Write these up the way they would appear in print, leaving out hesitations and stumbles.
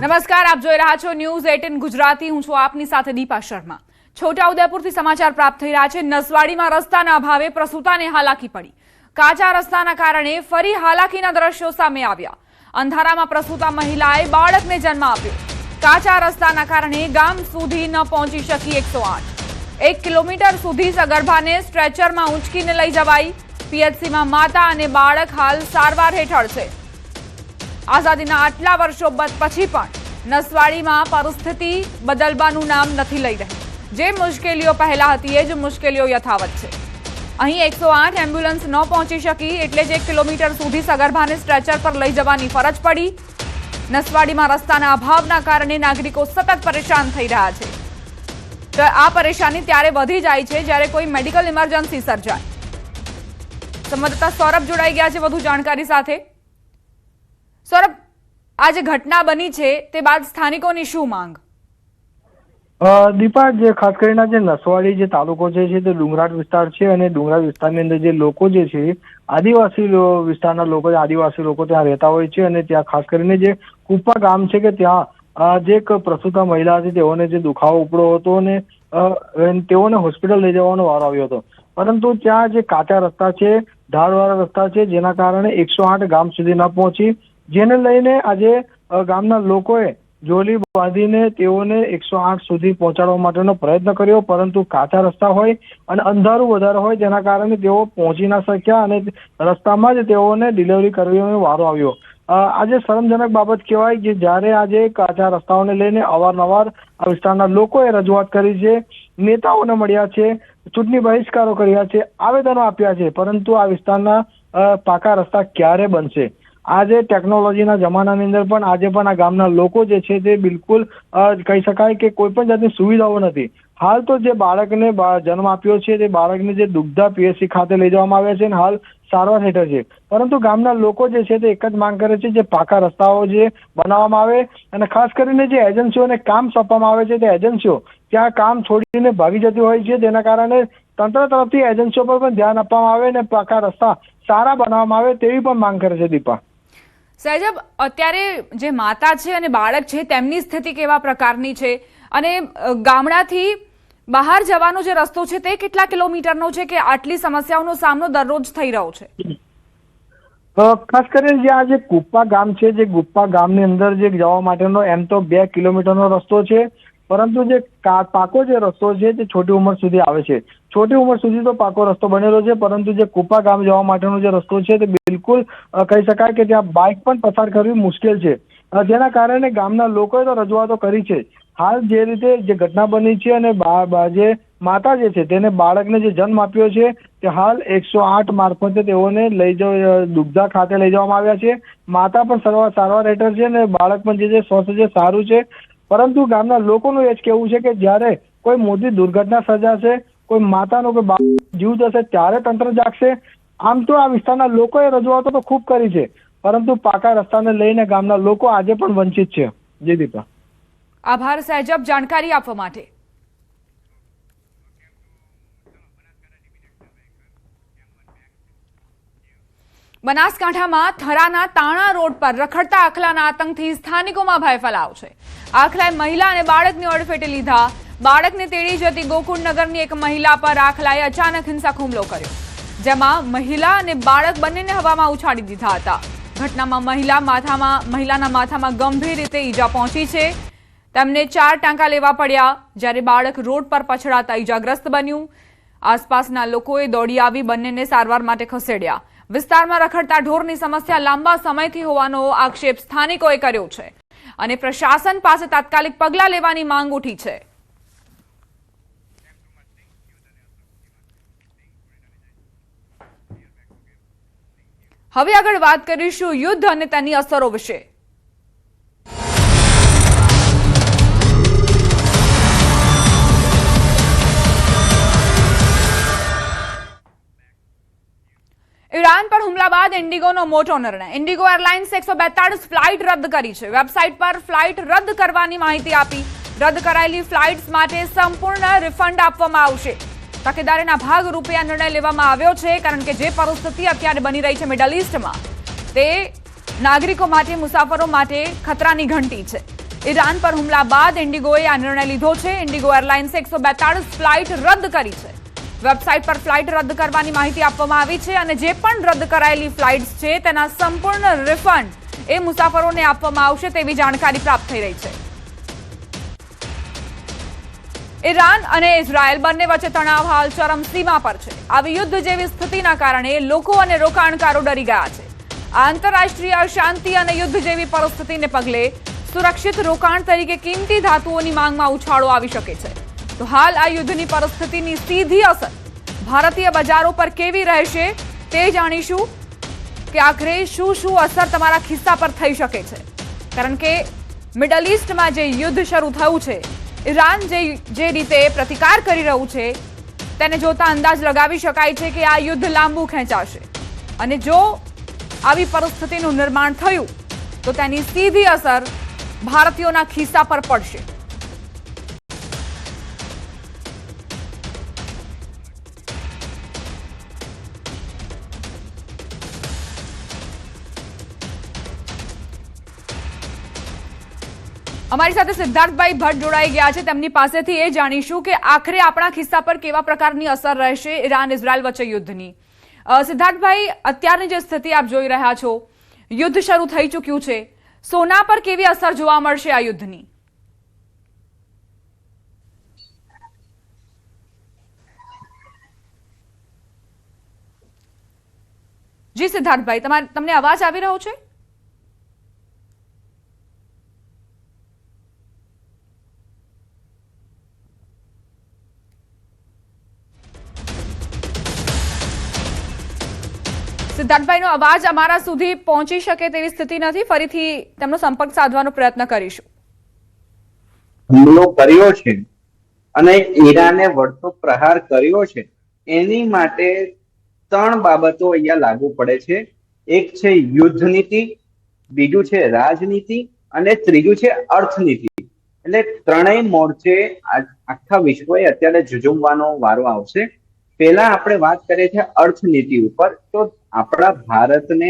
નમસ્કાર, આપ જોઈ રહ્યા છો ન્યૂઝ 18 ગુજરાતી. હું છું આપની સાથે દીપા શર્મા. છોટાઉદેપુરથી સમાચાર પ્રાપ્ત થઈ રહ્યા છે. નસવાડીમાં રસ્તાના અભાવે પ્રસૂતાને હાલાકી પડી. કાચા રસ્તાના કારણે ફરી હાલાકીના દ્રશ્યો સામે આવ્યા. અંધારામાં પ્રસૂતા મહિલાએ બાળકને જન્મ આપ્યો. કાચા રસ્તાના કારણે ગામ સુધી ન પહોંચી શકી 108. 1 કિલોમીટર સુધી સગર્ભાને સ્ટ્રેચરમાં ઉંચકીને લઈ જવાઈ. પીએચસીમાં માતા અને બાળક હાલ સારવાર હેઠળ છે. આઝાદીના આટલા વર્ષો પછી પણ નસવાડીમાં પરિસ્થિતિ બદલવાનું નામ નથી લઈ રહી. જે મુશ્કેલીઓ પહેલા હતી એ જ મુશ્કેલીઓ યથાવત છે. અહીં 108 એમ્બ્યુલન્સ ન પહોંચી શકી એટલે જ 1 કિલોમીટર સુધી સગર્ભાને સ્ટ્રેચર પર લઈ જવાની ફરજ પડી. નસવાડીમાં રસ્તાના અભાવના કારણે નાગરિકો સતત પરેશાન થઈ રહ્યા છે. તો આ પરેશાની ત્યારે વધી જાય છે જ્યારે કોઈ મેડિકલ ઇમરજન્સી સર્જાય. સંવાદદાતા સૌરભ જોડાઈ ગયા છે વધુ જાણકારી સાથે. સૌરભ, આ જે ઘટના બની છે તે બાદ સ્થાનિકોની શું માંગ? દીપા, જે ખાસ કરીને જે નસવાડી જે તાલુકો છે તે ડુંગરાળ વિસ્તાર છે અને ડુંગરાળ વિસ્તારની અંદર જે લોકો જે છે આદિવાસી વિસ્તારના લોકો, આદિવાસી લોકો ત્યાં રહેતા હોય છે અને ત્યાં ખાસ કરીને જે કુપ્પા ગામ છે કે ત્યાં જે એક પ્રસૂતા મહિલા હતી તેઓને જે દુખાવો ઉપડ્યો હતો અને તેઓને હોસ્પિટલ લઈ જવાનો વારો આવ્યો હતો. પરંતુ ત્યાં જે કાચા રસ્તા છે, ઢાળવાળા રસ્તા છે, જેના કારણે 108 ગામ સુધી ન પહોંચી, જેને લઈને આજે ગામના લોકોએ જોલી બાંધીને તેઓને 108 સુધી પહોંચાડવા માટેનો પ્રયત્ન કર્યો. પરંતુ કાચા રસ્તા હોય અને અંધારું વધારે હોય જેના કારણે તેઓ પહોંચી ના શક્યા અને રસ્તામાં જ તેઓને ડિલિવરી કરવાનો વારો આવ્યો. આજે શરમજનક બાબત કહેવાય કે જ્યારે આજે કાચા રસ્તાઓને લઈને અવારનવાર આ વિસ્તારના લોકોએ રજૂઆત કરી છે, નેતાઓને મળ્યા છે, ચૂંટણી બહિષ્કારો કર્યા છે, આવેદનો આપ્યા છે, પરંતુ આ વિસ્તારના પાકા રસ્તા ક્યારે બનશે? આજે ટેકનોલોજીના જમાનાની અંદર પણ આજે પણ આ ગામના લોકો જે છે તે બિલકુલ કહી શકાય કે કોઈ પણ જાતની સુવિધાઓ નથી. હાલ તો જે બાળકને જન્મ આપ્યો છે તે બાળકને જે દુગ્ધા પીએચસી ખાતે લઈ જવામાં આવ્યા છે અને હાલ સારવાર હેઠળ છે. પરંતુ ગામના લોકો જે છે તે એક જ માંગ કરે છે જે પાકા રસ્તાઓ જે બનાવવામાં આવે અને ખાસ કરીને જે એજન્સીઓને કામ સોંપવામાં આવે છે તે એજન્સીઓ ત્યાં કામ છોડીને ભાગી જતી હોય છે. જેના કારણે તંત્ર તરફથી એજન્સીઓ પર પણ ધ્યાન આપવામાં આવે અને પાકા રસ્તા સારા બનાવવામાં આવે તેવી પણ માંગ કરે છે. દીપા, સહેજબ, અત્યારે જે માતા છે અને બાળક છે તેમની સ્થિતિ કેવા પ્રકારની છે અને ગામડાથી બહાર જવાનો જે રસ્તો છે તે કેટલા કિલોમીટરનો છે કે આટલી સમસ્યાઓનો સામનો દરરોજ થઈ રહ્યો છે? ખાસ કરીને જે આ જે કુપ્પા ગામ છે, જે કુપ્પા ગામની અંદર જે જવા માટેનો એમ તો 2 કિલોમીટરનો રસ્તો છે, પરંતુ જે પાકો જે રસ્તો છે તે છોટી ઉંમર સુધી આવે છે. છોટી ઉંમર સુધી તો પાકો રસ્તો બનેલો છે, પરંતુ જે કુપ્પા ગામ જવા માટેનો જે રસ્તો છે તે બિલકુલ કહી શકાય કે ત્યાં બાઇક પણ પસાર કરવી મુશ્કેલ છે. જેના કારણે ગામના લોકોએ તો રજૂઆતો કરી છે. હાલ જે રીતે જે ઘટના બની છે અને જે માતા જે છે તેને બાળકને જે જન્મ આપ્યો છે તે હાલ 108 મારફતે તેઓને દુગ્ધા ખાતે લઈ જવામાં આવ્યા છે. માતા પણ સારવાર હેઠળ છે અને બાળક પણ જે સ્વસ્થ છે, સારું છે. પરંતુ ગામના લોકોનું એ જ કહેવું છે કે જ્યારે કોઈ મોટી દુર્ઘટના સર્જાશે, કોઈ માતાનો કોઈ બાળક જીવ જશે ત્યારે તંત્ર જાગશે. આમ તો આ વિસ્તારના લોકોએ રજૂઆતો તો ખૂબ કરી છે, પરંતુ પાકા રસ્તાને લઈને ગામના લોકો આજે પણ વંચિત છે. જી દીપા. આભાર સહેજબ જાણકારી આપવા માટે. બનાસકાંઠામાં થરાના તાણા રોડ પર રખડતા આખલાના આતંકથી સ્થાનિકોમાં ભય ફેલાયો છે. આખલાએ મહિલા અને બાળકની અડફેટે લીધા. બાળકને તેડી જતી ગોકુળનગરની એક મહિલા પર આખલાએ અચાનક હિંસક હુમલો કર્યો, જેમાં મહિલા અને બાળક બંનેને હવામાં ઉછાળી દીધા હતા. ઘટનામાં મહિલાના માથામાં ગંભીર રીતે ઈજા પહોંચી છે. તેમને 4 ટાંકા લેવા પડ્યા, જ્યારે બાળક રોડ પર પછડાતા ઈજાગ્રસ્ત બન્યું. આસપાસના લોકોએ દોડી આવી બંનેને સારવાર માટે ખસેડ્યા. વિસ્તારમાં રખડતા ઢોરની સમસ્યા લાંબા સમયથી હોવાનો આક્ષેપ સ્થાનિકોએ કર્યો છે અને પ્રશાસન પાસે તાત્કાલિક પગલાં લેવાની માંગ ઉઠી છે. હવે આગળ વાત કરીશું યુદ્ધ અને તેની અસરો વિશે. ઈરાન પર હુમલા બાદ ઇન્ડિગોનો મોટો નિર્ણય. ઇન્ડિગો એરલાઇન્સ 142 ફ્લાઇટ રદ કરી છે. વેબસાઇટ પર ફ્લાઇટ રદ કરવાની માહિતી આપી. રદ કરાયેલી ફ્લાઇટ્સ માટે સંપૂર્ણ રિફંડ આપવામાં આવશે. તકેદારીના ભાગરૂપે આ નિર્ણય લેવામાં આવ્યો છે, કારણ કે જે પરિસ્થિતિ અત્યારે બની રહી છે મિડલ ઈસ્ટમાં તે નાગરિકો માટે, મુસાફરો માટે ખતરાની ઘંટી છે. ઈરાન પર હુમલા બાદ ઇન્ડિગોએ આ નિર્ણય લીધો છે. ઇન્ડિગો એરલાઇન્સે 142 ફ્લાઇટ રદ કરી છે. વેબસાઇટ પર ફ્લાઇટ રદ કરવાની માહિતી આપવામાં આવી છે અને જે પણ રદ કરાયેલી ફ્લાઇટ્સ છે તેના સંપૂર્ણ રિફંડ એ મુસાફરોને આપવામાં આવશે તેવી જાણકારી પ્રાપ્ત થઈ રહી છે. ઈરાન અને ઇઝરાયલ બંને વચ્ચે તણાવ હાલ ચરમસીમા પર છે. આવી યુદ્ધ જેવી સ્થિતિના કારણે લોકો અને રોકાણકારો ડરી ગયા છે. આંતરરાષ્ટ્રીય અશાંતિ અને યુદ્ધ જેવી પરિસ્થિતિને પગલે સુરક્ષિત રોકાણ તરીકે કિંમતી ધાતુઓની માંગમાં ઉછાળો આવી શકે છે. તો હાલ આ યુદ્ધની પરિસ્થિતિની સીધી અસર ભારતીય બજારો પર કેવી રહેશે તે જાણીશું કે આખરે શું અસર તમારા ખિસ્સા પર થઈ શકે છે. કારણ કે મિડલ ઈસ્ટમાં જે યુદ્ધ શરૂ થયું છે, ઈરાન જે રીતે પ્રતિકાર કરી રહ્યું છે તેને જોતા અંદાજ લગાવી શકાય છે કે આ યુદ્ધ લાંબુ ખેંચાશે અને જો આવી પરિસ્થિતિનું નિર્માણ થયું તો તેની સીધી અસર ભારતીયોના ખિસ્સા પર પડશે. અમારી સાથે સિદ્ધાર્થભાઈ ભટ્ટ જોડાઈ ગયા છે. તેમની પાસેથી એ જાણીશું કે આખરે આપણા ખિસ્સા પર કેવા પ્રકારની અસર રહેશે ઈરાન ઇઝરાયલ વચ્ચે યુદ્ધની. સિદ્ધાર્થભાઈ, અત્યારની જે સ્થિતિ આપ જોઈ રહ્યા છો, યુદ્ધ શરૂ થઈ ચૂક્યું છે, સોના પર કેવી અસર જોવા મળશે આ યુદ્ધની? જી સિદ્ધાર્થભાઈ, તમને અવાજ આવી રહ્યો છે? સિદ્ધાર્થભાઈનો અવાજ અમારા સુધી પહોંચી શકે તેવી સ્થિતિ નથી. ફરીથી તેમનો સંપર્ક સાધવાનો પ્રયત્ન કરીશું. હુમલો કર્યો છે અને ઈરાને વળતો પ્રહાર કર્યો છે, એની માટે 3 બાબતો અહીંયા લાગુ પડે છે. એક છે યુદ્ધ નીતિ, બીજું છે રાજનીતિ અને ત્રીજું છે અર્થનીતિ. એટલે ત્રણેય મોરચે આખા વિશ્વએ અત્યારે ઝઝુમવાનો વારો આવશે. પહેલા આપણે વાત કરીએ છીએ અર્થનીતિ ઉપર. તો આપણા ભારતને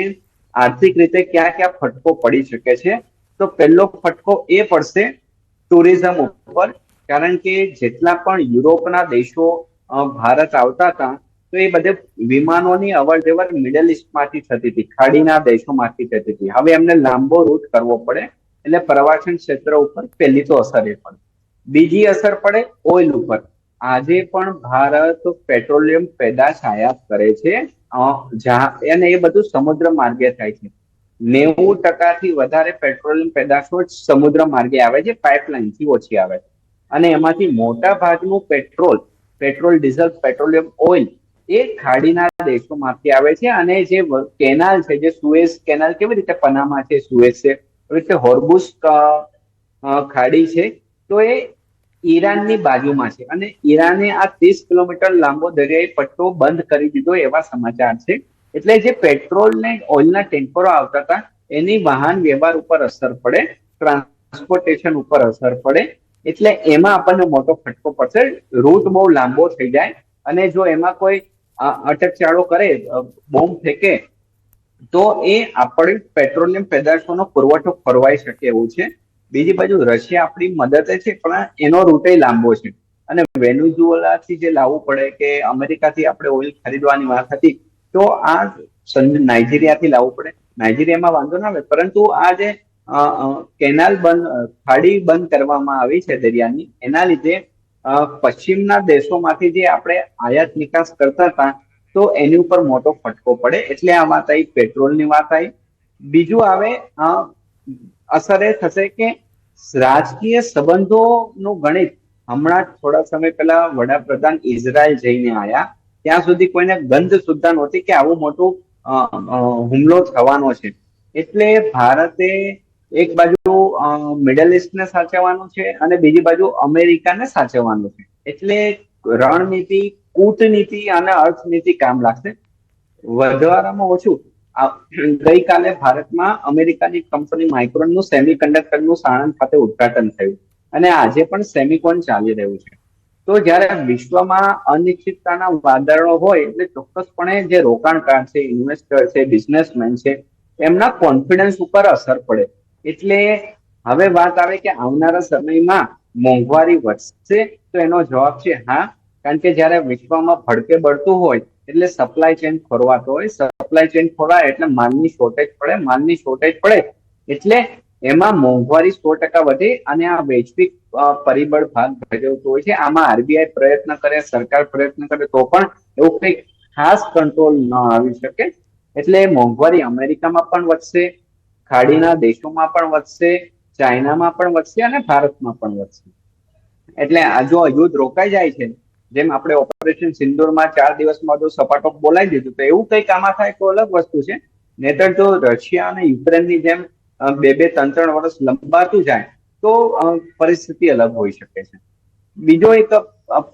આર્થિક રીતે ક્યાં ક્યાં ફટકો પડી શકે છે? તો પહેલો ફટકો એ પડશે ટુરિઝમ ઉપર. કારણ કે જેટલા પણ યુરોપના દેશો ભારત આવતા હતા તો એ બધે વિમાનોની અવર જવર મિડલ ઈસ્ટમાંથી થતી હતી, ખાડીના દેશોમાંથી થતી હતી. હવે એમને લાંબો રૂટ કરવો પડે એટલે પ્રવાસન ક્ષેત્ર ઉપર પહેલી તો અસર એ પડે. બીજી અસર પડે ઓઇલ ઉપર. આજે પણ ભારત પેટ્રોલિયમ પેદાશ આયાત કરે છે અને એ બધું સમુદ્ર માર્ગે થાય છે. 90% વધારે પેટ્રોલિયમ પેદાશો સમુદ્ર માર્ગે આવે છે, પાઇપલાઇન થી ઓછી આવે છે. અને એમાંથી મોટા ભાગનું પેટ્રોલ, ડીઝલ, પેટ્રોલિયમ ઓઇલ એ ખાડીના દેશોમાંથી આવે છે. અને જે કેનાલ છે, જે સુએઝ કેનાલ, કેવી રીતે પનામા છે, સુએઝ છે, એવી રીતે હોર્મુઝ ખાડી છે, તો એ ઈરાનની બાજુમાં છે. અને ઈરાને આ 30 કિલોમીટર લાંબો દરિયાઈ પટ્ટો બંધ કરી દીધો એવા સમાચાર છે. એટલે જે પેટ્રોલ ને ઓઇલના ટેન્કરો આવતા હતા એની વાહન વ્યવહાર ઉપર અસર પડે, ટ્રાન્સપોર્ટેશન ઉપર અસર પડે. એટલે એમાં આપણને મોટો ફટકો પડશે. રૂટ બહુ લાંબો થઈ જાય અને જો એમાં કોઈ અટકચાળો કરે, બોમ્બ ફેંકે, તો એ આપણે પેટ્રોલિયમ પેદાશોનો પુરવઠો ખોરવાઈ શકે એવું છે. બીજી બાજુ રશિયા આપણી મદદે છે પણ એનો રૂટ લાંબો છે. અને વેનેઝુએલાથી જે લાવવું પડે કે અમેરિકાથી આપણે ઓઇલ ખરીદવાની વાત હતી, તો આ નાઇજીરિયાથી લાવવું પડે. નાઇજીરિયામાં વાંધો ના આવે, પરંતુ આ જે કેનાલ ખાડી બંધ કરવામાં આવી છે દરિયાની, એના લીધે પશ્ચિમના દેશોમાંથી જે આપણે આયાત નિકાસ કરતા હતા તો એની ઉપર મોટો ફટકો પડે. એટલે આ વાત આવી, પેટ્રોલની વાત આવી. બીજું આવે અસર એ થશે કે રાજકીય સંબંધોનું ગણિત. હમણાં થોડા સમય પહેલા વડાપ્રધાન ઇઝરાયલ જઈને આવ્યા, ત્યાં સુધી કોઈને ગંધ સુદ્ધા નહોતી કે આવું મોટું હુમલો થવાનો છે. એટલે ભારતે એક બાજુ મિડલ ઈસ્ટને સાચવવાનું છે અને બીજી બાજુ અમેરિકાને સાચવવાનું છે. એટલે રણનીતિ, કૂટનીતિ અને અર્થનીતિ કામ લાગશે. વધારામાં ઓછું, ગઈકાલે ભારતમાં અમેરિકાની કંપની માઇક્રોનનું સેમિકન્ડક્ટરનું સાણંદ ખાતે ઉદઘાટન થયું અને આજે પણ સેમિકોન ચાલી રહ્યું છે. તો જ્યારે વિશ્વમાં અનિશ્ચિતતાના વાદળો હોય એટલે ચોક્કસપણે જે રોકાણકાર છે, ઇન્વેસ્ટર છે, બિઝનેસમેન છે, એમના કોન્ફિડન્સ ઉપર અસર પડે. એટલે હવે વાત આવે કે આવનારા સમયમાં મોંઘવારી વધશે, તો એનો જવાબ છે હા. કારણ કે જયારે વિશ્વમાં ભડકે બળતું હોય એટલે સપ્લાય ચેન ખોરવાતો હોય, સપ્લાય ચેન ખોરાય એટલે માલની શોર્ટેજ પડે, માલની શોર્ટેજ પડે એટલે એમાં મોંઘવારી 100% વધે અને આ વૈશ્વિક પરિબળ ભાગ ભજવતો હોય છે. આમાં આરબીઆઈ પ્રયત્ન કરે, સરકાર પ્રયત્ન કરે તો પણ એવું કઈ ખાસ કંટ્રોલ ન આવી શકે. એટલે મોંઘવારી અમેરિકામાં પણ વધશે, ખાડીના દેશોમાં પણ વધશે, ચાઇનામાં પણ વધશે અને ભારતમાં પણ વધશે. એટલે આ જો યુદ્ધ રોકાઈ જાય છે, જેમ આપણે ઓપરેશન સિંદૂરમાં 4 દિવસમાં જો સપાટો બોલાવી દીધું, તો એવું કઈક આમાં થાય તો અલગ વસ્તુ છે. નહીતર જો રશિયા અને યુક્રેનની જેમ 2-3 વર્ષ લંબાતું જાય તો પરિસ્થિતિ અલગ હોઈ શકે છે. બીજો એક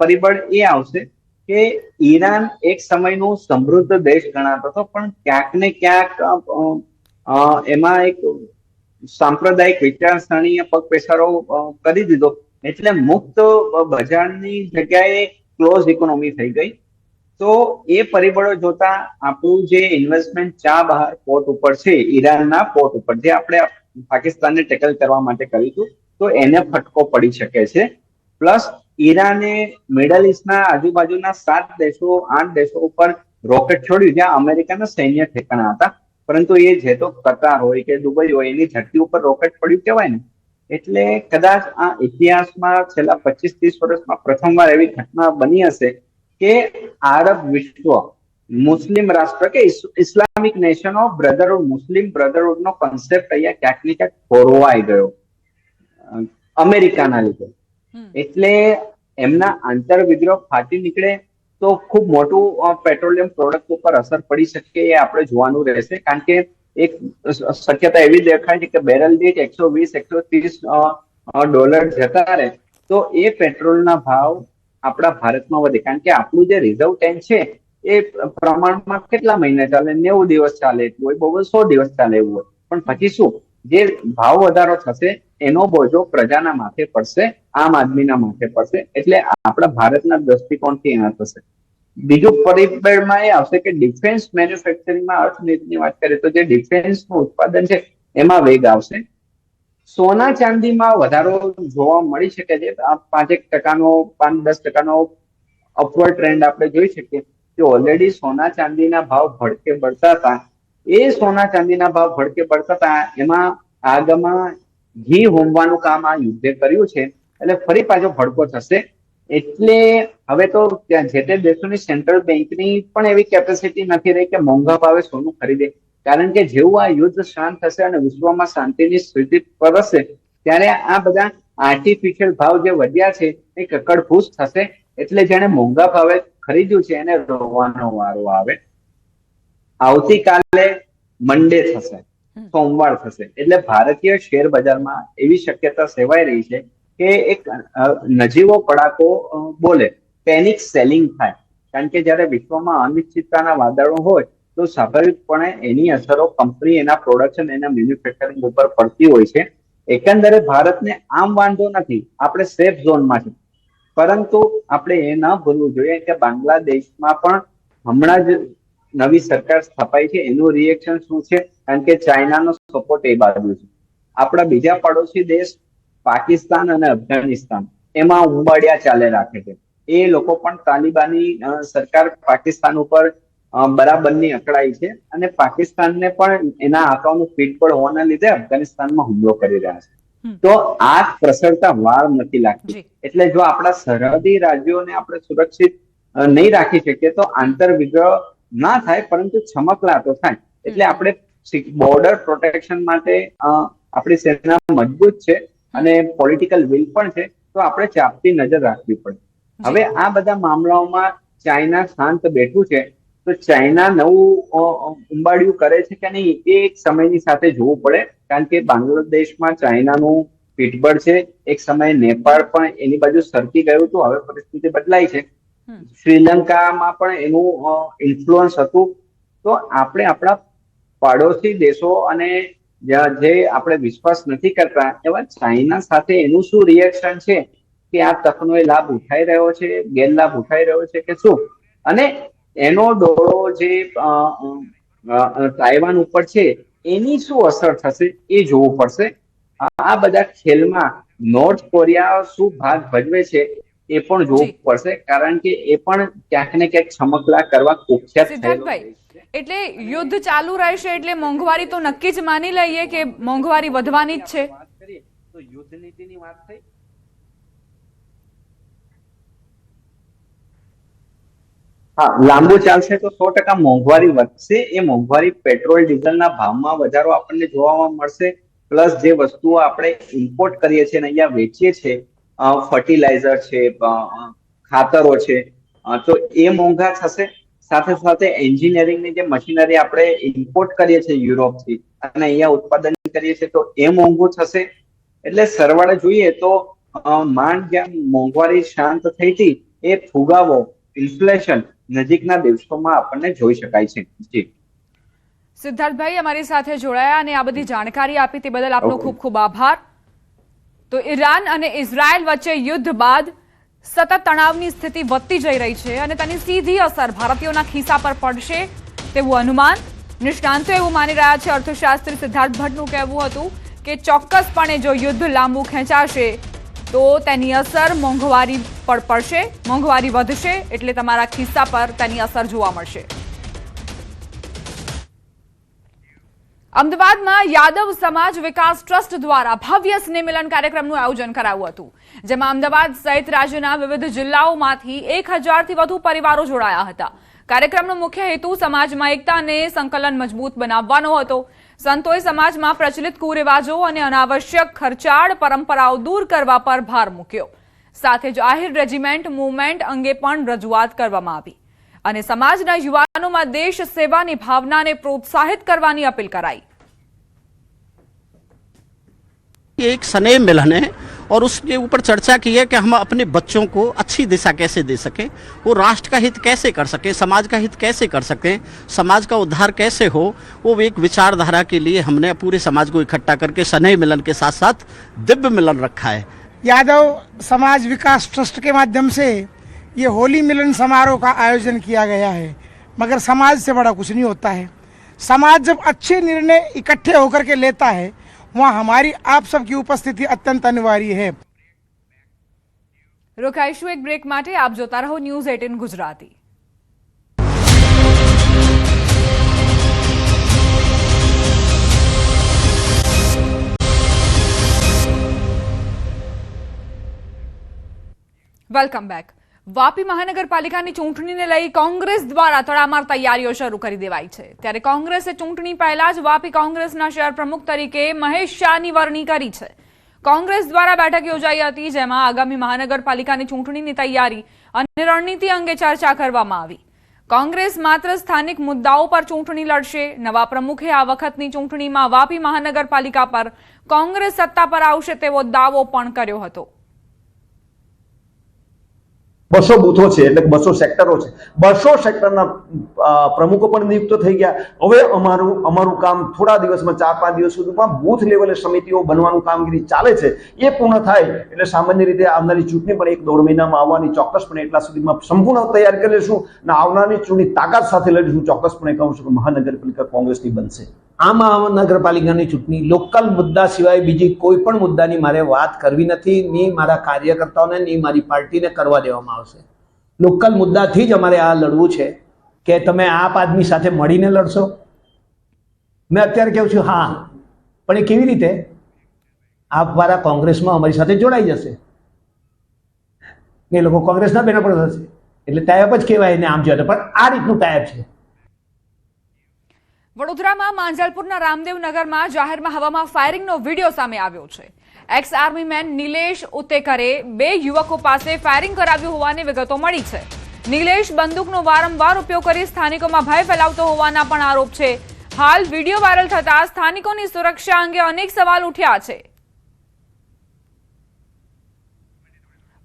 પરિબળ એ આવશે કે ઈરાન એક સમયનું સમૃદ્ધ દેશ ગણાતો હતો, પણ ક્યાંક ને ક્યાંક એમાં એક સાંપ્રદાયિક વિચારસરણીએ પગપેસારો કરી દીધો, એટલે મુક્ત બજારની જગ્યાએ ક્લોઝ ઇકોનોમી થઈ ગઈ. તો એ પરિબળો જોતા આપણું જે ઇન્વેસ્ટમેન્ટ ચાબહાર પોર્ટ ઉપર છે, ઈરાનના પોર્ટ ઉપર, જે આપણે પાકિસ્તાનને ટેકલ કરવા માટે કરીશું, તો એને ફટકો પડી શકે છે. પ્લસ ઈરાને મિડલ ઈસ્ટના આજુબાજુના 7-8 દેશો ઉપર રોકેટ છોડ્યું જ્યાં અમેરિકાના સૈન્ય ઠેકાણા હતા, પરંતુ એ જે તો કતાર હોય કે દુબઈ હોય એની ધરતી ઉપર રોકેટ પડ્યું કહેવાય ને. એટલે કદાચ આ ઇતિહાસમાં છેલ્લા 25-30 વર્ષમાં પ્રથમવાર એવી ઘટના બની હશે કે આરબ વિશ્વ મુસ્લિમ રાષ્ટ્ર કે Islamic nation of brotherhood, Muslim brotherhood નો કોન્સેપ્ટ અહીંયા ક્યાંક ને ક્યાંક ખોરવાઈ ગયો અમેરિકાના લીધે. એટલે એમના આંતર વિદ્રોહ ફાટી નીકળે તો ખૂબ મોટું પેટ્રોલિયમ પ્રોડક્ટ ઉપર અસર પડી શકે, એ આપણે જોવાનું રહેશે. કારણ કે એક શક્યતા એવી દેખાય છે કે બેરલ દીઠ $120-130 જતા રહે તો એ પેટ્રોલના ભાવ આપણા ભારતમાં વધે. કારણ કે આપણું જે રિઝર્વ ટેન્ક છે એ પ્રમાણમાં કેટલા મહિના ચાલે? 90 દિવસ ચાલે એટલું હોય, બહુ 100 દિવસ ચાલે એવું હોય. પણ પછી શું, જે ભાવ વધારો થશે એનો બોજો પ્રજાના માથે પડશે, આમ આદમીના માથે પડશે. એટલે આપણા ભારતના દ્રષ્ટિકોણથી એના થશે. બીજું પરિબળમાં એ આવશે કે ડિફેન્સ મેન્યુફેક્ચરિંગમાં અર્થનીતિની વાત કરીએ તો જે ડિફેન્સનું ઉત્પાદન છે એમાં વેગ આવશે. સોના ચાંદીમાં વધારો જોવા મળી શકે છે. 5-10% અપવર્ડ ટ્રેન્ડ આપણે જોઈ શકીએ કે ઓલરેડી સોના ચાંદીના ભાવ ભડકે બળતા હતા. એ સોના ચાંદીના ભાવ ભડકે બળતા હતા, એમાં આગમાં ઘી હોમવાનું કામ આ યુદ્ધે કર્યું છે, એટલે ફરી પાછો ભડકો થશે. એટલે હવે તો જે તે દેશોની સેન્ટ્રલ બેંકની પણ એવી કેપેસિટી નથી રહી કે મોંઘા ભાવે સોનું ખરીદે. કારણ કે જેવું આ યુદ્ધ શાંત થશે અને વિશ્વમાં શાંતિની સ્થિતિ પરશે, ત્યારે આ બધા આર્ટિફિશિયલ ભાવ જે વધ્યા છે એ કકડભૂસ થશે. એટલે જેને મોંઘા ભાવે ખરીદ્યું છે એને રોવાનો વારો આવે. આવતીકાલે મંડે થશે, સોમવાર થશે, એટલે ભારતીય શેર બજારમાં એવી શક્યતા સેવાઈ રહી છે કે એક નજીવો પડાકો બોલે, પેનિક સેલિંગ થાય. કારણ કે જયારે વિશ્વમાં અનિશ્ચિતતાના વાદળો હોય તો સ્વાભાવિકપણે એની અસરો કંપની એના પ્રોડક્શન, એના મેન્યુફેક્ચરિંગ ઉપર પડતી હોય છે. એકંદરે ભારતને આમ વાંધો નથી, આપણે સેફ ઝોનમાં છે. પરંતુ આપણે એ ન ભૂલવું જોઈએ કે બાંગ્લાદેશમાં પણ હમણાં જ નવી સરકાર સ્થપાઈ છે, એનું રિએક્શન શું છે? કારણ કે ચાઇનાનો સપોર્ટ એ બાજુ છે. આપણા બીજા પડોશી દેશ પાકિસ્તાન અને અફઘાનિસ્તાન એમાં ઉંબાડિયા ચાલે રાખે છે. એ લોકો પણ તાલિબાની સરકાર પાકિસ્તાન ઉપર બરાબરની અકળાઈ છે અને પાકિસ્તાનને પણ એના આંકડાનું પીઠબળ હોવાના લીધે અફઘાનિસ્તાનમાં હુમલો કરી રહ્યા છે. તો આ પ્રસરતા વાર નથી લાગતી. એટલે જો આપણા સરહદી રાજ્યોને આપણે સુરક્ષિત નહીં રાખી શકીએ તો આંતર વિગ્રહ ના થાય, પરંતુ છમકલાતો થાય. એટલે આપણે બોર્ડર પ્રોટેક્શન માટે આપણી સેના મજબૂત છે અને પોલિટિકલ વિલ પણ છે, તો આપણે ચાપતી નજર રાખવી પડે. હવે આ બધા મામલાઓમાં ચાઇના શાંત બેઠું છે, તો ચાઇના નવું ઉંબાડિયું કરે છે કે નહીં એ એક સમયની સાથે જોવું પડે. કારણ કે બાંગ્લાદેશમાં ચાઇનાનું પીઠબળ છે. એક સમયે નેપાળ પણ એની બાજુ સરકી ગયું હતું, હવે પરિસ્થિતિ બદલાઈ છે. શ્રીલંકામાં પણ એનું ઇન્ફ્લુઅન્સ હતું. તો આપણે આપણા પાડોશી દેશો અને જે આપણે વિશ્વાસ નથી કરતા એવા ચાઇના સાથે એનું શું રિએક્શન છે કે આ તકનો એ લાભ ઉઠાઈ રહ્યો છે, ગેરલાભ ઉઠાઈ રહ્યો છે કે શું, અને એનો ડોળો જે તાઇવાન ઉપર છે એની શું અસર થશે એ જોવું પડશે. આ બધા ખેલમાં નોર્થ કોરિયા શું ભાગ ભજવે છે એ પણ જોવું જી. પડશે, કારણ કે એ પણ ક્યાંક ને ક્યાંક છમકલા કરવા કુખ્યાત થયેલો સિદ્ધાર્થભાઈ, દેશ છે. એટલે યુદ્ધ ચાલુ રહેશે એટલે મોંઘવારી તો નક્કી જ માની લઈએ કે મોંઘવારી વધવાની જ છે. વાત કરીએ તો યુદ્ધ નીતિની વાત થઈ. હા, લાંબુ ચાલશે તો 100% મોંઘવારી વધશે. એ મોંઘવારી પેટ્રોલ ડીઝલના ભાવમાં વધારો આપણને જોવા મળશે, પ્લસ જે વસ્તુઓ આપણે ઇમ્પોર્ટ કરીએ છીએ અને અહીંયા વેચીએ છીએ, ફર્ટિલાઇઝર છે, ખાતરો છે, તો એ મોંઘા થશે. સાથે સાથે એન્જિનિયરિંગની જે મશીનરી આપણે ઇમ્પોર્ટ કરીએ છીએ યુરોપથી અને અહીંયા ઉત્પાદન કરીએ છીએ તો એ મોંઘું થશે. એટલે સરવાળે જોઈએ તો માંડ જેમ મોંઘવારી શાંત થઈ હતી એ ફુગાવો, ઇન્ફ્લેશન નજીકના દિવસોમાં આપણને જોઈ શકાય છે. જી સિદ્ધાર્થભાઈ અમારી સાથે જોડાયા અને આ બધી જાણકારી આપી તે બદલ આપનો ઓકે. ખૂબ ખૂબ આભાર. તો ઈરાન અને ઇઝરાયલ વચ્ચે યુદ્ધ બાદ સતત તણાવની સ્થિતિ વધતી જઈ રહી છે અને તેની સીધી અસર ભારતીયોના ખિસ્સા પર પડશે તેવું અનુમાન નિષ્ણાંતો એવું માની રહ્યા છે. અર્થશાસ્ત્રી સિદ્ધાર્થ ભટ્ટનું કહેવું હતું કે ચોક્કસપણે જો યુદ્ધ લાંબુ ખેંચાશે તો તેની અસર મોંઘવારી પર પડશે, મોંઘવારી વધશે એટલે તમારા ખિસ્સા પર તેની અસર જોવા મળશે. અમદાવાદમાં યાદવ સમાજ વિકાસ ટ્રસ્ટ દ્વારા ભવ્ય સ્નેહ મિલન કાર્યક્રમનું આયોજન કરાયું હતું, જેમાં અમદાવાદ સહિત રાજ્યના વિવિધ જિલ્લાઓમાંથી 1000થી વધુ પરિવારો જોડાયા હતા. કાર્યક્રમનો મુખ્ય હેતુ સમાજમાં એકતા અને સંકલન મજબૂત બનાવવાનો હતો. સંતોએ સમાજમાં પ્રચલિત કુરિવાજો અને અનાવશ્યક ખર્ચાળ પરંપરાઓ દૂર કરવા પર ભાર મૂક્યો. સાથે જ આહિર રેજિમેન્ટ મૂવમેન્ટ અંગે પણ રજૂઆત કરવામાં આવી અને સમાજના યુવાનોમાં દેશ સેવાની ભાવનાને પ્રોત્સાહિત કરવાની અપીલ કરાઈ. ये एक स्नेह मिलन है और उसके ऊपर चर्चा की है कि हम अपने बच्चों को अच्छी दिशा कैसे दे सकें, वो राष्ट्र का हित कैसे कर सकें, समाज का हित कैसे कर सकें, समाज का उद्धार कैसे हो, वो एक विचारधारा के लिए हमने पूरे समाज को इकट्ठा करके स्नेह मिलन के साथ साथ दिव्य मिलन रखा है. यादव समाज विकास ट्रस्ट के माध्यम से ये होली मिलन समारोह का आयोजन किया गया है, मगर समाज से बड़ा कुछ नहीं होता है. समाज जब अच्छे निर्णय इकट्ठे होकर के लेता है वहाँ हमारी आप सबकी उपस्थिति अत्यंत अनिवार्य है. રોકાઈશું એક બ્રેક માટે. આપ જોતા રહો news 18 Gujarati. Welcome back. Vapi મહાનગરપાલિકાની ચૂંટણીને લઈ કોંગ્રેસ દ્વારા તડામાર તૈયારીઓ શરૂ કરી દેવાઈ છે. ત્યારે કોંગ્રેસે ચૂંટણી પહેલા જ વાપી કોંગ્રેસના શહેર પ્રમુખ તરીકે મહેશ શાહની વરણી કરી છે. કોંગ્રેસ દ્વારા બેઠક યોજાઈ હતી, જેમાં આગામી મહાનગરપાલિકાની ચૂંટણીની તૈયારી અને રણનીતિ અંગે ચર્ચા કરવામાં આવી. કોંગ્રેસ માત્ર સ્થાનિક મુદ્દાઓ પર ચૂંટણી લડશે. નવા પ્રમુખે આ વખતની ચૂંટણીમાં વાપી મહાનગરપાલિકા પર કોંગ્રેસ સત્તા પર આવશે તેવો દાવો પણ કર્યો હતો. 200 બૂથો છે એટલે 200 સેક્ટરો છે, 200 સેક્ટરના પ્રમુખો પણ નિયુક્ત થઈ ગયા. હવે અમારું કામ થોડા દિવસમાં 4-5 દિવસ સુધીમાં બૂથ લેવલે સમિતિઓ બનવાનું કામગીરી ચાલે છે. એ પૂર્ણ થાય એટલે સામાન્ય રીતે આવનારી ચૂંટણી પણ 1-1.5 મહિનામાં આવવાની ચોક્કસપણે એટલા સુધીમાં સંપૂર્ણ તૈયાર કરી લઈશું અને આવનારી ચૂંટણી તાકાત સાથે લડીશું. ચોક્કસપણે કહું છું કે મહાનગરપાલિકા કોંગ્રેસની બનશે. આ મહાનગરપાલિકાની ચૂંટણી લોકલ મુદ્દા સિવાય બીજી કોઈ પણ મુદ્દાની મારે વાત કરવી નથી, ની મારા કાર્યકર્તાઓને ની મારી પાર્ટીને કરવા દેવામાં આવશે. લોકલ મુદ્દાથી જ અમારે આ લડવું છે કે તમે આપ આદમી સાથે મળીને લડશો. મેં અત્યારે કહું છું હા, પણ એ કેવી રીતે? આપ વાળા કોંગ્રેસમાં અમારી સાથે જોડાઈ જશે, એ લોકો કોંગ્રેસના બેનર પર થશે એટલે ટાઈપ જ કહેવાય એને આમ જોઈએ, પણ આ રીતનું ટાઈપ છે. વડોદરામાં માંજલપુરના રામદેવનગરમાં જાહેરમાં હવામાં ફાયરિંગનો વિડીયો સામે આવ્યો છે. એક્સ આર્મી મેન નિલેશ ઉત્તેકરે 2 યુવકો પાસે ફાયરિંગ કરાવ્યું હોવાની વિગતો મળી છે. નિલેશ બંદૂકનો વારંવાર ઉપયોગ કરી સ્થાનિકોમાં ભય ફેલાવતો હોવાના પણ આરોપ છે. હાલ વિડીયો વાયરલ થતા સ્થાનિકોની સુરક્ષા અંગે અનેક સવાલ ઉઠ્યા છે.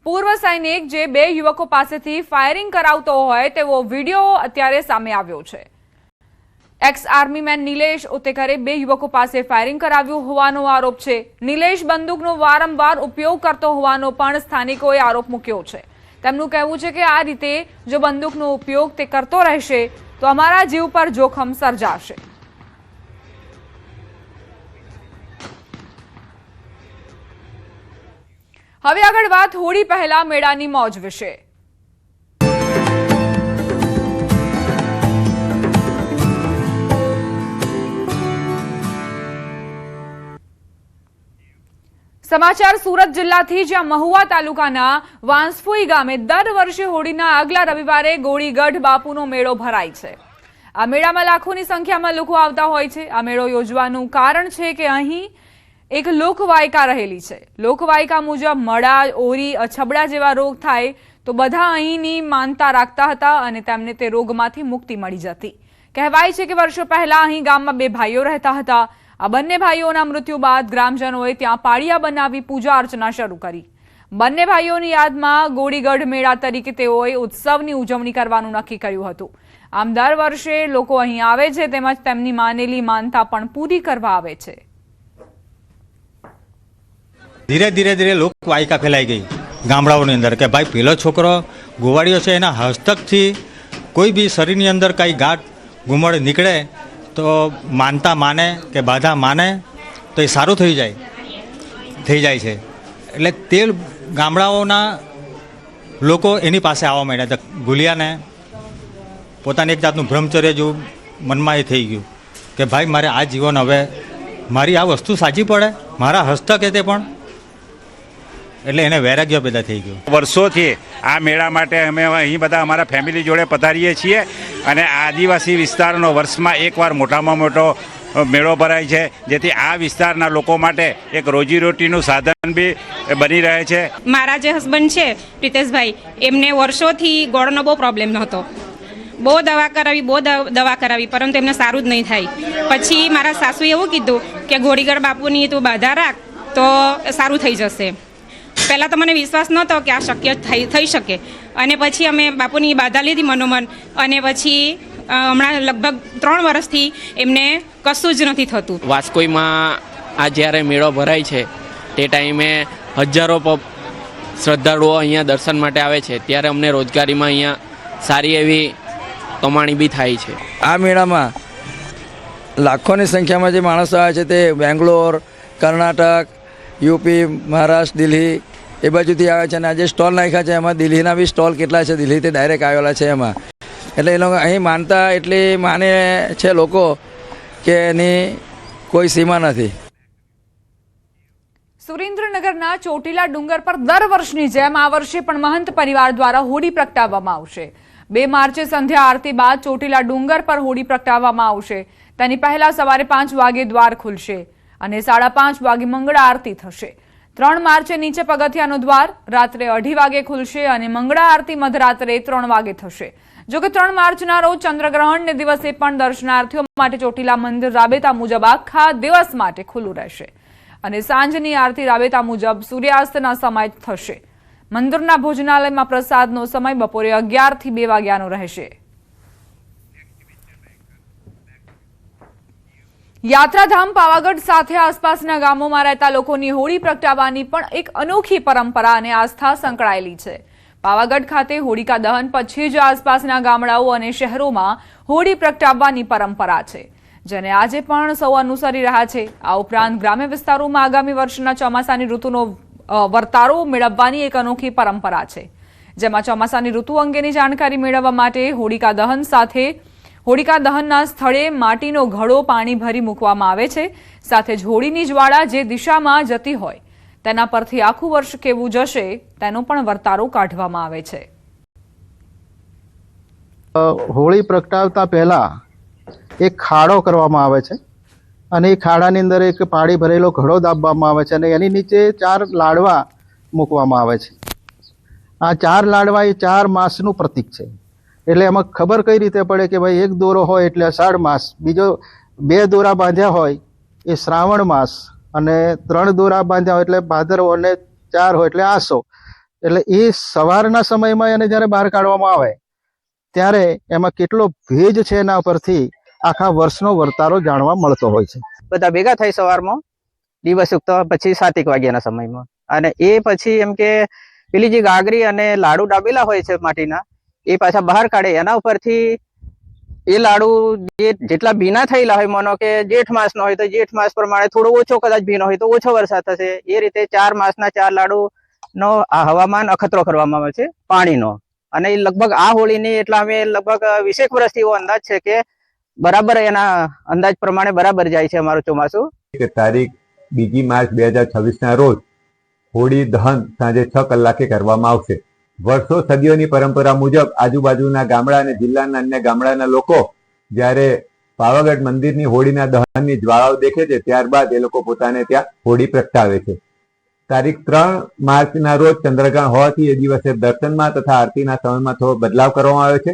પૂર્વ સૈનિક જે 2 યુવકો પાસેથી ફાયરિંગ કરાવતો હોય તેવો વિડીયો અત્યારે સામે આવ્યો છે. એક્સ આર્મી મેન નિલેશ ઉત્તેકરે 2 યુવકો પાસે ફાયરિંગ કરાવ્યું હોવાનો આરોપ છે. નિલેશ બંદૂકનો વારંવાર ઉપયોગ કરતો હોવાનો પણ સ્થાનિકોએ આરોપ મૂક્યો છે. તેમનું કહેવું છે કે આ રીતે જો બંદૂકનો ઉપયોગ તે કરતો રહેશે તો અમારા જીવ પર જોખમ સર્જાશે. હવે આગળ વાત હોળી પહેલા મેળાની મોજ વિશે। સમાચાર સુરત જિલ્લાથી, જ્યાં મહુવા તાલુકાના વાંસફોઈ ગામે દર વર્ષે હોળીના આગલા રવિવારે ગોળીગઢ બાપુનો મેળો ભરાય છે। આ મેળામાં લાખોની સંખ્યામાં લોકો આવતા હોય છે। આ મેળો યોજવાનું કારણ છે કે અહીં એક લોકવાયકા રહેલી છે। લોકવાયકા મુજબ મળા, ઓરી, અછબડા જેવા રોગ થાય તો બધા અહીંની માનતા રાખતા હતા અને તેમને તે રોગમાંથી મુક્તિ મળી જતી। કહેવાય છે કે વર્ષો પહેલા અહીં ગામમાં બે ભાઈઓ રહેતા હતા। આ બંને ભાઈઓના મૃત્યુ બાદ ગ્રામજનોએ ત્યાં પાળિયા બનાવી પૂજા અર્ચના શરૂ કરી। બંને ભાઈઓની યાદમાં ગોળીગઢ મેળા તરીકે તેઓએ ઉત્સવની ઉજવણી કરવાનું નક્કી કર્યું હતું। આમ દર વર્ષે લોકો અહીં આવે છે, તેમજ તેમની માનેલી માનતા પણ પૂરી કરવા આવે છે। ધીરે ધીરે લોકવાયકા ફેલાઈ ગઈ ગામડાઓની અંદર કે ભાઈ પેલો છોકરો ગોવાળીઓ છે, એના હસ્તકથી કોઈ બી શરીરની અંદર કાંઈ ગાંઠ ગુમડ નીકળે તો માનતા માને કે બાધા માને તો એ સારું થઈ જાય છે। એટલે તે ગામડાઓના લોકો એની પાસે આવવા માંડ્યા તો ગુલિયાને પોતાની એક જાતનું બ્રહ્મચર્ય જેવું મનમાં એ થઈ ગયું કે ભાઈ મારે આ જીવન હવે મારી આ વસ્તુ સાચી પડે, મારા હસ્તકે તે પણ, એટલે એને વૈરાગ્ય પેદા થઈ ગયું। વર્ષોથી આ મેળા માટે અમે અહીં બધા અમારા ફેમિલી જોડે પધારીએ છીએ અને આદિવાસી વિસ્તારનો વર્ષમાં એકવાર મોટામાં મોટો મેળો ભરાય છે, જેથી આ વિસ્તારના લોકો માટે એક રોજીરોટીનું સાધન બી બની રહે છે। મારા જે હસબન્ડ છે પ્રિતેશભાઈ, એમને વર્ષોથી ગોળનો બહુ પ્રોબ્લેમ હતો। બહુ દવા કરાવી પરંતુ એમને સારું જ નહીં થાય। પછી મારા સાસુએ એવું કીધું કે ગોળીગઢ બાપુની તું બાધા રાખ તો સારું થઈ જશે। પહેલાં તો મને વિશ્વાસ નહોતો કે આ શક્ય થઈ શકે, અને પછી અમે બાપુની બાધા લીધી મનોમન, અને પછી હમણાં લગભગ 3 વર્ષથી એમને કશું જ નથી થતું। વાસ્કોઈમાં આ જ્યારે મેળો ભરાય છે તે ટાઈમે હજારો શ્રદ્ધાળુઓ અહીંયા દર્શન માટે આવે છે, ત્યારે અમને રોજગારીમાં અહીંયા સારી એવી કમાણી બી થાય છે। આ મેળામાં લાખોની સંખ્યામાં જે માણસો આવે છે તે બેંગ્લોર, કર્ણાટક, યુપી, મહારાષ્ટ્ર, દિલ્હી એ બાજુથી આવે છે, અને આજે સ્ટોલ નાખ્યા છે એમાં દિલ્હીના બી સ્ટોલ કેટલા છે, દિલ્હીથી ડાયરેક્ટ આવેલા છે એમાં। એટલે એ લોકો અહીં માનતા એટલી માને છે લોકો કે એની કોઈ સીમા નથી। સુરેન્દ્રનગરના ચોટીલા ડુંગર પર દર વર્ષની જેમ આ વર્ષે પણ મહંત પરિવાર દ્વારા હોળી પ્રગટાવવામાં આવશે। 2 માર્ચે સંધ્યા આરતી બાદ ચોટીલા ડુંગર પર હોળી પ્રગટાવવામાં આવશે। તેની પહેલા સવારે 5 વાગે દ્વાર ખુલશે અને 5:30 વાગે મંગળા આરતી થશે। 3 માર્ચે નીચે પગથિયાનો દ્વાર રાત્રે 2:30 વાગે ખુલશે અને મંગળા આરતી મધરાત્રે 3 વાગે થશે। જોકે 3 માર્ચના રોજ ચંદ્રગ્રહણને દિવસે પણ દર્શનાર્થીઓ માટે ચોટીલા મંદિર રાબેતા મુજબ આખા દિવસ માટે ખુલ્લું રહેશે અને સાંજની આરતી રાબેતા મુજબ સૂર્યાસ્તના સમય થશે। મંદિરના ભોજનાલયમાં પ્રસાદનો સમય બપોરે 11 થી 2 વાગ્યાનો રહેશે। યાત્રાધામ પાવાગઢ સાથે આસપાસના ગામોમાં રહેતા લોકોની હોળી પ્રગટાવવાની પણ એક અનોખી પરંપરા અને આસ્થા સંકળાયેલી છે। પાવાગઢ ખાતે હોળિકા દહન પછી જ આસપાસના ગામડાઓ અને શહેરોમાં હોળી પ્રગટાવવાની પરંપરા છે, જેને આજે પણ સૌ અનુસરી રહ્યા છે। આ ઉપરાંત ગ્રામ્ય વિસ્તારોમાં આગામી વર્ષના ચોમાસાની ઋતુનો વર્તારો મેળવવાની એક અનોખી પરંપરા છે, જેમાં ચોમાસાની ઋતુ અંગેની જાણકારી મેળવવા માટે હોળિકા દહનના સ્થળે માટીનો ઘડો પાણી ભરી મૂકવામાં આવે છે। સાથે જ હોળીની જ્વાળા જે દિશામાં જતી હોય તેના પરથી આખું વર્ષ કેવું જશે તેનો પણ વર્તારો કાઢવામાં આવે છે। હોળી પ્રગટાવતા પહેલા એક ખાડો કરવામાં આવે છે અને એ ખાડાની અંદર એક પાણી ભરેલો ઘડો દાબવામાં આવે છે અને એની નીચે 4 લાડવા મૂકવામાં આવે છે। આ 4 લાડવા એ 4 માસનું પ્રતીક છે। એટલે એમાં ખબર કઈ રીતે પડે કે ભાઈ 1 દોરો હોય એટલે અષાઢ માસ, બીજો 2 દોરા બાંધ્યા હોય એ શ્રાવણ માસ, અને 3 દોરા બાંધ્યા હોય એટલે ભાદરવો, અને 4 હોય એટલે આસો। એટલે એ સવારના સમયમાં એને જ્યારે બહાર કાઢવામાં આવે ત્યારે એમાં કેટલો ભેજ છે એના પરથી આખા વર્ષનો વર્તારો જાણવા મળતો હોય છે। બધા ભેગા થાય સવારમાં દિવસ ઉગતો પછી 7 વાગ્યાના સમયમાં, અને એ પછી એમ કે પેલી જે ગાગરી અને લાડુ દાબેલા હોય છે માટીના, એ પાછા બહાર કાઢે। એના ઉપરથી એ લાડુ જેટલા ભીના થયેલા હોય, માનો કે જેઠ માસનો હોય તો જેઠ માસ પ્રમાણે થોડો ઓછો, કદાચ ભીનો હોય તો ઓછો વરસાદ થશે। એ રીતે 4 માસના 4 લાડુ નો આ હવામાન અખતરો કરવામાં આવે છે પાણીનો, અને એ લગભગ આ હોળીની એટલે અમે લગભગ 20 વર્ષથી એવો અંદાજ છે કે બરાબર એના અંદાજ પ્રમાણે બરાબર જાય છે અમારું ચોમાસું. તારીખ 2 માર્ચ 2026 ના રોજ હોળી દહન સાંજે 6 કલાકે કરવામાં આવશે. વર્ષો સદીઓની પરંપરા મુજબ આજુબાજુના ગામડા અને જિલ્લાના અન્ય ગામડાના લોકો જ્યારે પાવાગઢ મંદિરની હોળીના દહનની જ્વાળાઓ દેખે છે ત્યારબાદ એ લોકો પોતાને ત્યાં હોળી પ્રગટાવે છે. તારીખ 3 માર્ચના રોજ ચંદ્રગ્રહણ હોવાથી એ દિવસે દર્શનમાં તથા આરતીના સમયમાં થોડો બદલાવ કરવામાં આવ્યો છે.